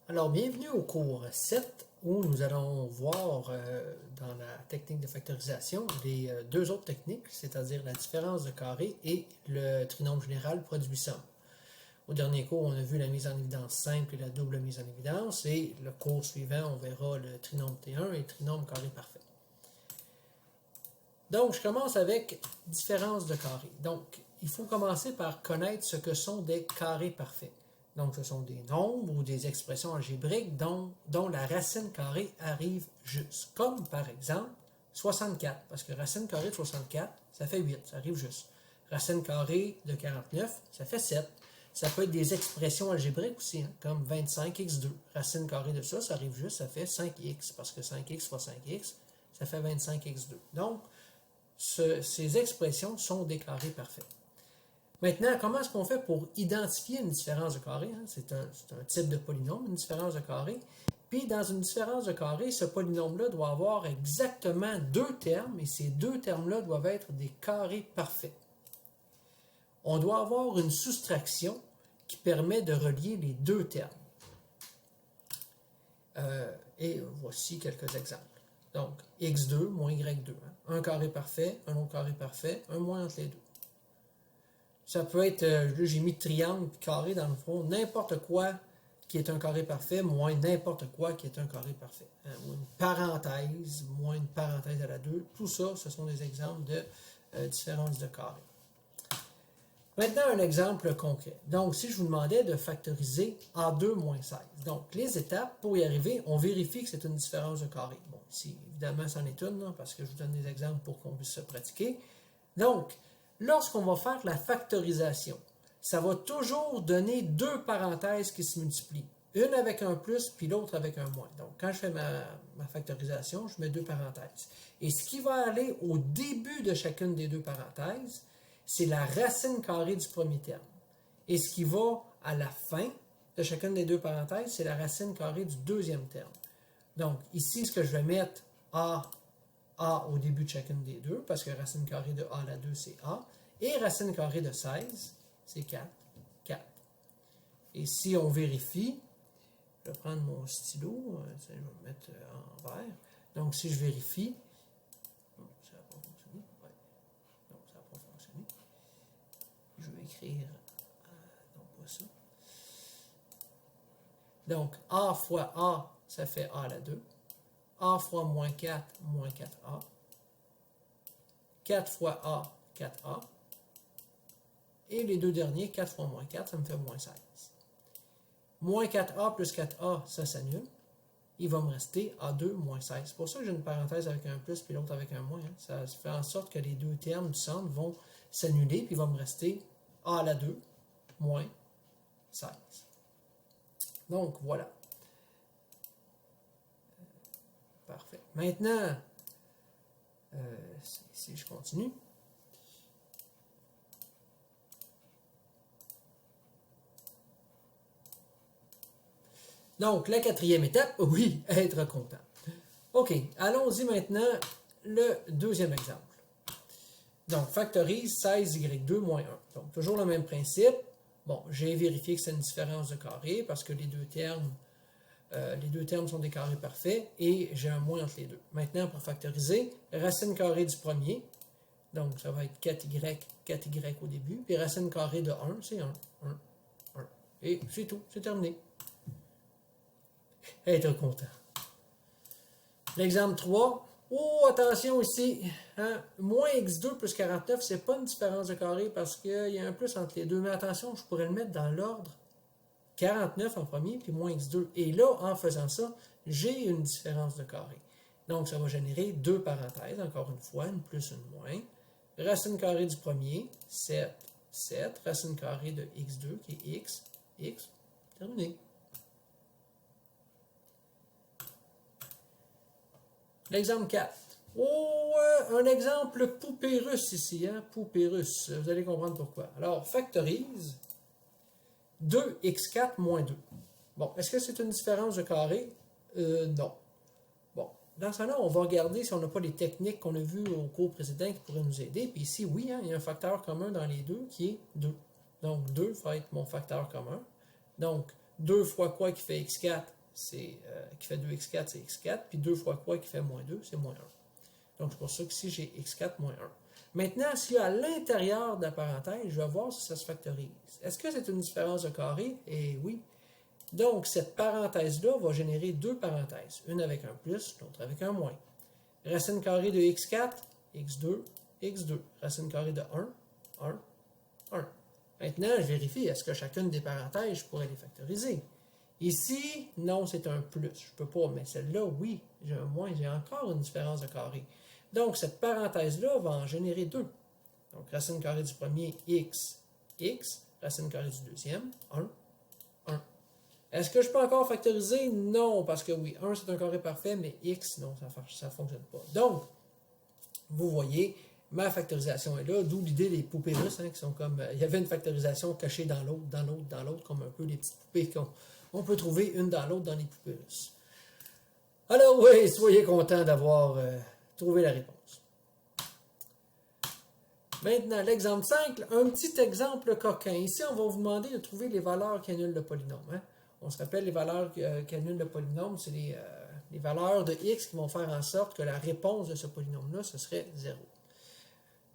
Alors, bienvenue au cours 7 où nous allons voir dans la technique de factorisation les deux autres techniques, c'est-à-dire la différence de carré et le trinôme général produit-somme. Au dernier cours, on a vu la mise en évidence simple et la double mise en évidence, et le cours suivant, on verra le trinôme T1 et le trinôme carré parfait. Donc, je commence avec différence de carré. Donc, il faut commencer par connaître ce que sont des carrés parfaits. Donc, ce sont des nombres ou des expressions algébriques dont la racine carrée arrive juste. Comme, par exemple, 64, parce que racine carrée de 64, ça fait 8, ça arrive juste. Racine carrée de 49, ça fait 7. Ça peut être des expressions algébriques aussi, hein, comme 25x2. Racine carrée de ça, ça arrive juste, ça fait 5x, parce que 5x fois 5x, ça fait 25x2. Donc, ces expressions sont des carrés parfaits. Maintenant, comment est-ce qu'on fait pour identifier une différence de carré? C'est un type de polynôme, une différence de carré. Puis, dans une différence de carré, ce polynôme-là doit avoir exactement deux termes, et ces deux termes-là doivent être des carrés parfaits. On doit avoir une soustraction qui permet de relier les deux termes. Et voici quelques exemples. Donc, x2 moins y2. Un carré parfait, un autre carré parfait, un moins entre les deux. Ça peut être, là j'ai mis triangle, carré dans le fond, n'importe quoi qui est un carré parfait, moins n'importe quoi qui est un carré parfait. Ou une parenthèse, moins une parenthèse à la 2. Tout ça, ce sont des exemples de différence de carré. Maintenant, un exemple concret. Donc, si je vous demandais de factoriser A2 moins 16. Donc, les étapes, pour y arriver, on vérifie que c'est une différence de carré. Bon, ici, évidemment, c'en est une, parce que je vous donne des exemples pour qu'on puisse se pratiquer. Donc, lorsqu'on va faire la factorisation, ça va toujours donner deux parenthèses qui se multiplient. Une avec un plus, puis l'autre avec un moins. Donc, quand je fais ma factorisation, je mets deux parenthèses. Et ce qui va aller au début de chacune des deux parenthèses, c'est la racine carrée du premier terme. Et ce qui va à la fin de chacune des deux parenthèses, c'est la racine carrée du deuxième terme. Donc, ici, ce que je vais mettre A au début de chacune des deux, parce que racine carrée de A à la 2, c'est A. Et racine carrée de 16, c'est 4. 4. Et si on vérifie, je vais prendre mon stylo, je vais me mettre en vert. Donc, si je vérifie, ça n'a pas fonctionné. Ouais. Non, ça n'a pas fonctionné. Je vais écrire, non pas ça. Donc, A fois A, ça fait A à la 2. A fois moins 4, moins 4A. 4 fois A, 4A. Et les deux derniers, 4 fois moins 4, ça me fait moins 16. Moins 4A plus 4A, ça s'annule. Il va me rester A2 moins 16. C'est pour ça que j'ai une parenthèse avec un plus puis l'autre avec un moins. Ça fait en sorte que les deux termes du centre vont s'annuler, puis il va me rester A à la 2 moins 16. Donc, voilà. Parfait. Maintenant, si je continue. Donc, la quatrième étape, oui, être content. OK, allons-y maintenant, le deuxième exemple. Donc, factorise 16y2 moins 1. Donc, toujours le même principe. Bon, j'ai vérifié que c'est une différence de carré parce que les deux termes sont des carrés parfaits et j'ai un moins entre les deux. Maintenant, pour factoriser, racine carrée du premier, donc ça va être 4y au début, puis racine carrée de 1, c'est 1. Et c'est tout, c'est terminé. Être content. L'exemple 3. Oh, attention ici. Moins x2 plus 49, c'est pas une différence de carré parce qu'il y a un plus entre les deux. Mais attention, je pourrais le mettre dans l'ordre 49 en premier, puis moins x2. Et là, en faisant ça, j'ai une différence de carré. Donc, ça va générer deux parenthèses, encore une fois, une plus, une moins. Racine carrée du premier, 7, 7. Racine carrée de x2, qui est x, x. Terminé. L'exemple 4. Oh, un exemple poupée russe ici, poupée russe. Vous allez comprendre pourquoi. Alors, factorise 2x4 moins 2. Bon, est-ce que c'est une différence de carré? Non. Bon, dans ce cas-là, on va regarder si on n'a pas les techniques qu'on a vues au cours précédent qui pourraient nous aider. Puis ici, oui, il y a un facteur commun dans les deux qui est 2. Donc, 2 va être mon facteur commun. Donc, 2 fois quoi qui fait x4, qui fait 2x4, c'est x4, puis 2 fois quoi qui fait moins 2, c'est moins 1. Donc, c'est pour ça qu'ici, j'ai x4 moins 1. Maintenant, s'il y a à l'intérieur de la parenthèse, je vais voir si ça se factorise. Est-ce que c'est une différence de carré? Eh oui. Donc, cette parenthèse-là va générer deux parenthèses, une avec un plus, l'autre avec un moins. Racine carrée de x4, x2, x2. Racine carrée de 1, 1, 1. Maintenant, je vérifie, est-ce que chacune des parenthèses, je pourrais les factoriser? Ici, non, c'est un plus. Je ne peux pas, mais celle-là, oui, j'ai un moins, j'ai encore une différence de carré. Donc, cette parenthèse-là va en générer deux. Donc, racine carrée du premier, x, x. Racine carrée du deuxième, 1, 1. Est-ce que je peux encore factoriser? Non, parce que oui, 1 c'est un carré parfait, mais x, non, ça ne fonctionne pas. Donc, vous voyez, ma factorisation est là, d'où l'idée des poupées russes, qui sont comme, il y avait une factorisation cachée dans l'autre, dans l'autre, dans l'autre, comme un peu les petites poupées qu'on peut trouver une dans l'autre dans les poupées russes. Alors oui, soyez contents d'avoir trouvé la réponse. Maintenant, l'exemple 5, un petit exemple coquin. Ici, on va vous demander de trouver les valeurs qui annulent le polynôme. On se rappelle, les valeurs qui annulent le polynôme, c'est les valeurs de x qui vont faire en sorte que la réponse de ce polynôme-là, ce serait 0.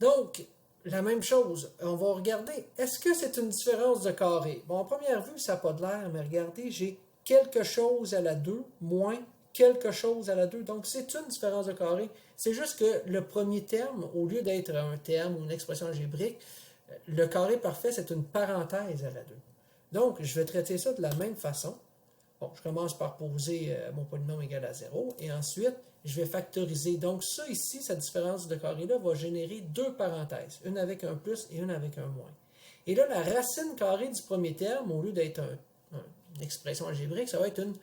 Donc, la même chose, on va regarder, est-ce que c'est une différence de carré? Bon, en première vue, ça n'a pas de l'air, mais regardez, j'ai quelque chose à la 2 moins quelque chose à la 2. Donc, c'est une différence de carré. C'est juste que le premier terme, au lieu d'être un terme ou une expression algébrique, le carré parfait, c'est une parenthèse à la 2. Donc, je vais traiter ça de la même façon. Bon, je commence par poser mon polynôme égal à 0, et ensuite, je vais factoriser. Donc, ça ici, cette différence de carré-là va générer deux parenthèses, une avec un plus et une avec un moins. Et là, la racine carrée du premier terme, au lieu d'être une expression algébrique, ça va être une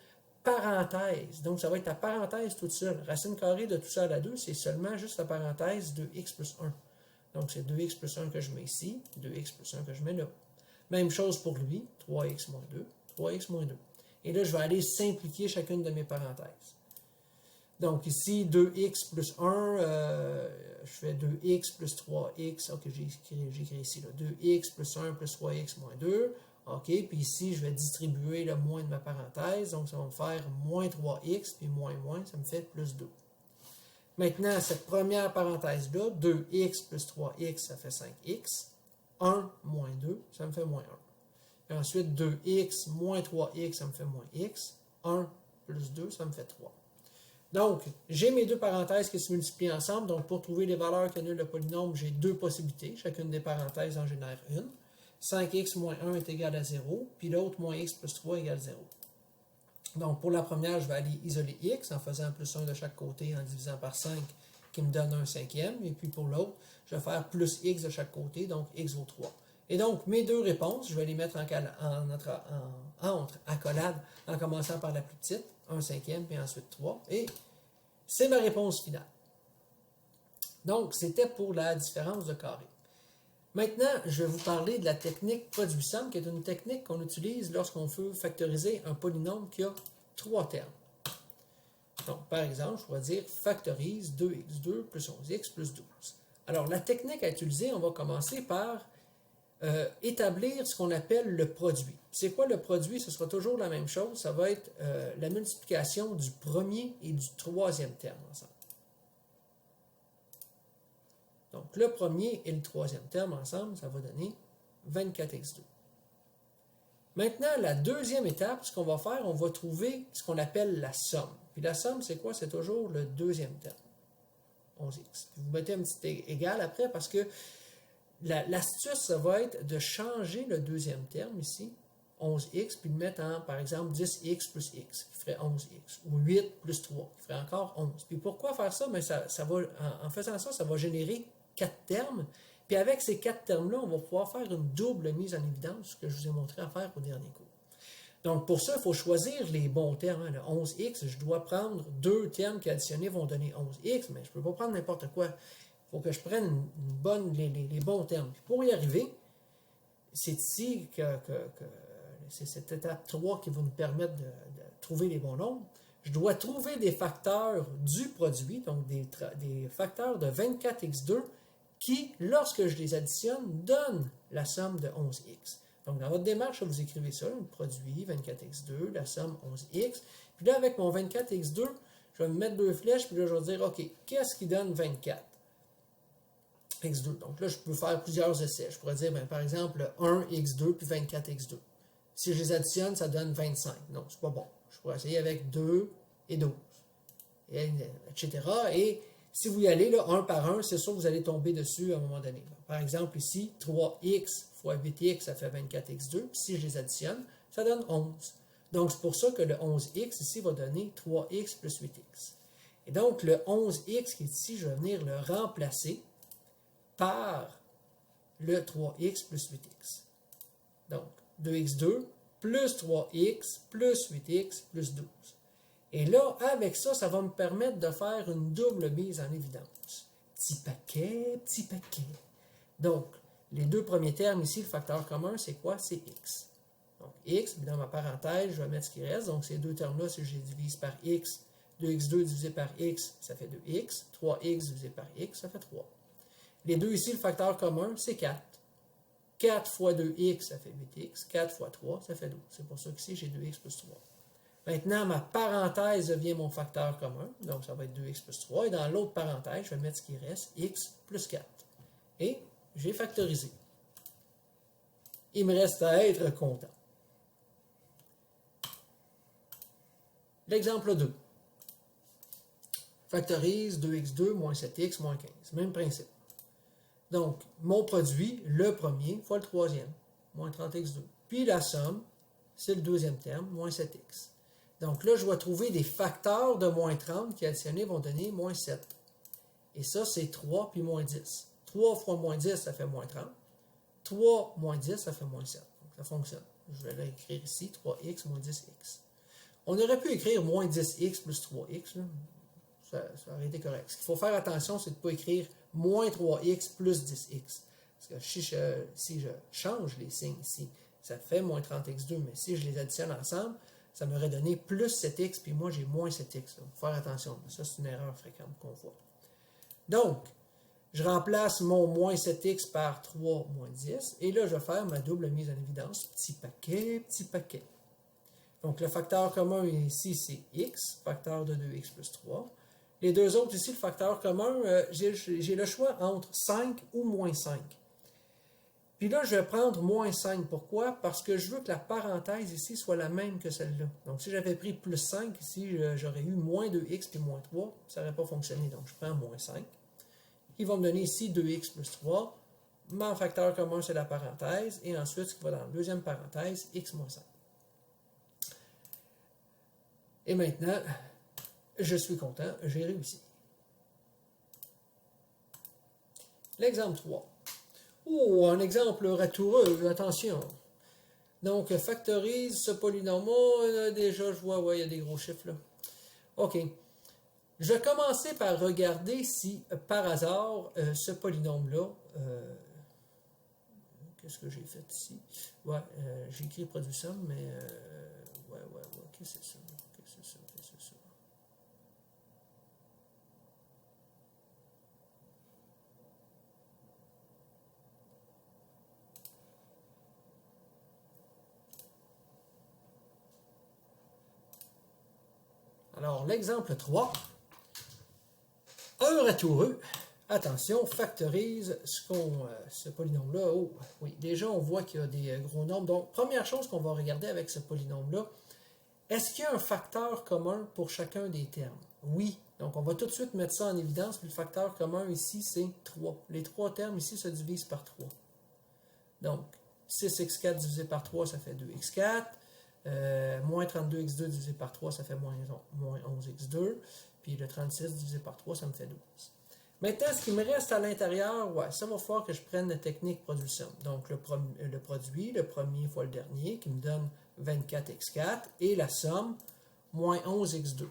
parenthèse. Donc, ça va être la parenthèse toute seule. Racine carrée de tout ça à la 2, c'est seulement juste la parenthèse de x plus 1. Donc, c'est 2x plus 1 que je mets ici, 2x plus 1 que je mets là. Même chose pour lui, 3x moins 2, 3x moins 2. Et là, je vais aller simplifier chacune de mes parenthèses. Donc, ici, 2x plus 1, je fais 2x plus 3x. Ok, j'ai écrit ici, là, 2x plus 1 plus 3x moins 2. OK, puis ici, je vais distribuer le moins de ma parenthèse. Donc, ça va me faire moins 3x, puis moins, ça me fait plus 2. Maintenant, cette première parenthèse-là, 2x plus 3x, ça fait 5x. 1 moins 2, ça me fait moins 1. Et ensuite, 2x moins 3x, ça me fait moins x. 1 plus 2, ça me fait 3. Donc, j'ai mes deux parenthèses qui se multiplient ensemble. Donc, pour trouver les valeurs qui annulent le polynôme, j'ai deux possibilités. Chacune des parenthèses en génère une. 5x moins 1 est égal à 0, puis l'autre, moins x plus 3 égale 0. Donc, pour la première, je vais aller isoler x en faisant plus 1 de chaque côté en divisant par 5, qui me donne un cinquième. Et puis pour l'autre, je vais faire plus x de chaque côté, donc x vaut 3. Et donc, mes deux réponses, je vais les mettre entre accolades en commençant par la plus petite, 1 cinquième, puis ensuite 3. Et c'est ma réponse finale. Donc, c'était pour la différence de carré. Maintenant, je vais vous parler de la technique produit-somme, qui est une technique qu'on utilise lorsqu'on veut factoriser un polynôme qui a trois termes. Donc, par exemple, je pourrais dire factorise 2x2 plus 11x plus 12. Alors, la technique à utiliser, on va commencer par établir ce qu'on appelle le produit. C'est quoi le produit? Ce sera toujours la même chose. Ça va être la multiplication du premier et du troisième terme ensemble. Donc, le premier et le troisième terme ensemble, ça va donner 24x2. Maintenant, la deuxième étape, ce qu'on va faire, on va trouver ce qu'on appelle la somme. Puis la somme, c'est quoi? C'est toujours le deuxième terme, 11x. Puis vous mettez un petit égal après parce que l'astuce, ça va être de changer le deuxième terme ici, 11x, puis de mettre en, par exemple, 10x plus x, qui ferait 11x, ou 8 plus 3, qui ferait encore 11. Puis pourquoi faire ça? Mais ça va, en faisant ça, ça va générer 4 termes. Puis avec ces 4 termes-là, on va pouvoir faire une double mise en évidence, ce que je vous ai montré à faire au dernier cours. Donc pour ça, il faut choisir les bons termes. Le 11x, je dois prendre deux termes qui additionnés vont donner 11x, mais je ne peux pas prendre n'importe quoi. Il faut que je prenne les bons termes. Puis pour y arriver, c'est ici que c'est cette étape 3 qui va nous permettre de trouver les bons nombres. Je dois trouver des facteurs du produit, donc des facteurs de 24x2 qui, lorsque je les additionne, donnent la somme de 11x. Donc, dans votre démarche, vous écrivez ça, le produit 24x2, la somme 11x. Puis là, avec mon 24x2, je vais me mettre deux flèches, puis là, je vais dire, OK, qu'est-ce qui donne 24? x2. Donc là, je peux faire plusieurs essais. Je pourrais dire, par exemple, 1x2 puis 24x2. Si je les additionne, ça donne 25. Non, c'est pas bon. Je pourrais essayer avec 2 et 12, etc. Et si vous y allez, là, un par un, c'est sûr que vous allez tomber dessus à un moment donné. Par exemple, ici, 3x fois 8x, ça fait 24x2. Puis si je les additionne, ça donne 11. Donc, c'est pour ça que le 11x ici va donner 3x plus 8x. Et donc, le 11x qui est ici, je vais venir le remplacer par le 3x plus 8x. Donc, 2x2 plus 3x plus 8x plus 12. Et là, avec ça, ça va me permettre de faire une double mise en évidence. Petit paquet, petit paquet. Donc, les deux premiers termes ici, le facteur commun, c'est quoi? C'est x. Donc, x, dans ma parenthèse, je vais mettre ce qui reste. Donc, ces deux termes-là, si je les divise par x, 2x2 divisé par x, ça fait 2x. 3x divisé par x, ça fait 3. Les deux ici, le facteur commun, c'est 4. 4 fois 2x, ça fait 8x. 4 fois 3, ça fait 12. C'est pour ça qu'ici, j'ai 2x plus 3. Maintenant, ma parenthèse devient mon facteur commun. Donc, ça va être 2x plus 3. Et dans l'autre parenthèse, je vais mettre ce qui reste, x plus 4. Et j'ai factorisé. Il me reste à être content. L'exemple 2. Factorise 2x2 moins 7x moins 15. Même principe. Donc, mon produit, le premier fois le troisième, moins 30x2. Puis la somme, c'est le deuxième terme, moins 7x. Donc là, je vais trouver des facteurs de moins 30 qui additionnés vont donner moins 7. Et ça, c'est 3 puis moins 10. 3 fois moins 10, ça fait moins 30. 3 moins 10, ça fait moins 7. Donc ça fonctionne. Je vais l'écrire ici, 3x moins 10x. On aurait pu écrire moins 10x plus 3x. Là. Ça aurait été correct. Ce qu'il faut faire attention, c'est de ne pas écrire moins 3x plus 10x. Parce que si je change les signes ici, ça fait moins 30x2, mais si je les additionne ensemble, ça m'aurait donné plus 7x, puis moi j'ai moins 7x. Il faut faire attention. Ça, c'est une erreur fréquente qu'on voit. Donc, je remplace mon moins 7x par 3 moins 10, et là, je vais faire ma double mise en évidence. Petit paquet, petit paquet. Donc, le facteur commun ici, c'est x, facteur de 2x plus 3. Les deux autres ici, le facteur commun, j'ai le choix entre 5 ou moins 5. Puis là, je vais prendre moins 5. Pourquoi? Parce que je veux que la parenthèse ici soit la même que celle-là. Donc, si j'avais pris plus 5 ici, j'aurais eu moins 2x puis moins 3. Ça n'aurait pas fonctionné. Donc, je prends moins 5. Il va me donner ici 2x plus 3. Mon facteur commun, c'est la parenthèse. Et ensuite, ce qui va dans la deuxième parenthèse, x moins 5. Et maintenant, je suis content, j'ai réussi. L'exemple 3. Oh, un exemple ratoureux, attention. Donc, factorise ce polynôme. Déjà, je vois, ouais, il y a des gros chiffres là. OK. Je vais commencer par regarder si, par hasard, ce polynôme-là, qu'est-ce que j'ai fait ici? Ouais, j'ai écrit produit somme, mais, ouais, qu'est-ce que c'est ça? Qu'est-ce que c'est ça? Qu'est-ce que c'est ça? Alors, l'exemple 3. Un ratoureux. Attention, factorise ce polynôme-là. Oh, oui, déjà, on voit qu'il y a des gros nombres. Donc, première chose qu'on va regarder avec ce polynôme-là, est-ce qu'il y a un facteur commun pour chacun des termes? Oui. Donc, on va tout de suite mettre ça en évidence. Puis le facteur commun ici, c'est 3. Les trois termes ici se divisent par 3. Donc, 6x4 divisé par 3, ça fait 2x4. Moins 32x2 divisé par 3, ça fait moins 11x2. Puis le 36 divisé par 3, ça me fait 12. Maintenant, ce qui me reste à l'intérieur, ouais, ça va falloir que je prenne la technique produit-somme. Donc, le produit, le premier fois le dernier, qui me donne 24x4, et la somme, moins 11x2.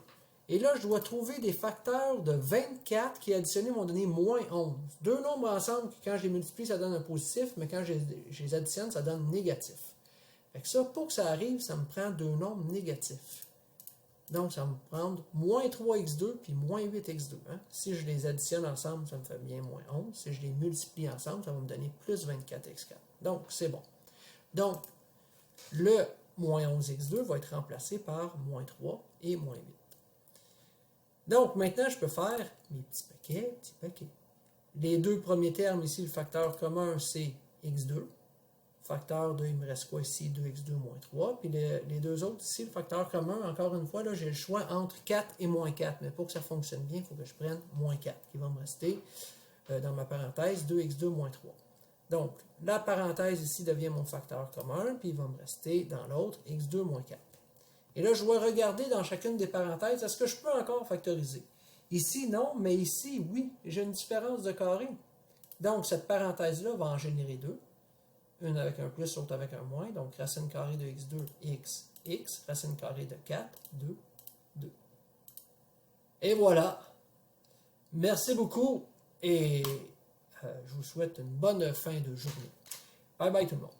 Et là, je dois trouver des facteurs de 24 qui additionnés vont donner moins 11. Deux nombres ensemble, quand je les multiplie, ça donne un positif, mais quand je les additionne, ça donne négatif. Fait que ça, pour que ça arrive, ça me prend deux nombres négatifs. Donc, ça va me prendre moins 3x2 puis moins 8x2. Hein? Si je les additionne ensemble, ça me fait bien moins 11. Si je les multiplie ensemble, ça va me donner plus 24x4. Donc, c'est bon. Donc, le moins 11x2 va être remplacé par moins 3 et moins 8. Donc, maintenant, je peux faire mes petits paquets. Les deux premiers termes ici, le facteur commun, c'est x2. Facteur de, il me reste quoi ici? 2x2 moins 3. Puis les deux autres ici, le facteur commun, encore une fois, là, j'ai le choix entre 4 et moins 4. Mais pour que ça fonctionne bien, il faut que je prenne moins 4, qui va me rester dans ma parenthèse 2x2 moins 3. Donc, la parenthèse ici devient mon facteur commun, puis il va me rester dans l'autre x2 moins 4. Et là, je vais regarder dans chacune des parenthèses, est-ce que je peux encore factoriser? Ici, non, mais ici, oui, j'ai une différence de carré. Donc, cette parenthèse-là va en générer deux. Une avec un plus, l'autre avec un moins. Donc, racine carrée de x2, x, racine carrée de 4, 2, 2. Et voilà. Merci beaucoup et je vous souhaite une bonne fin de journée. Bye bye tout le monde.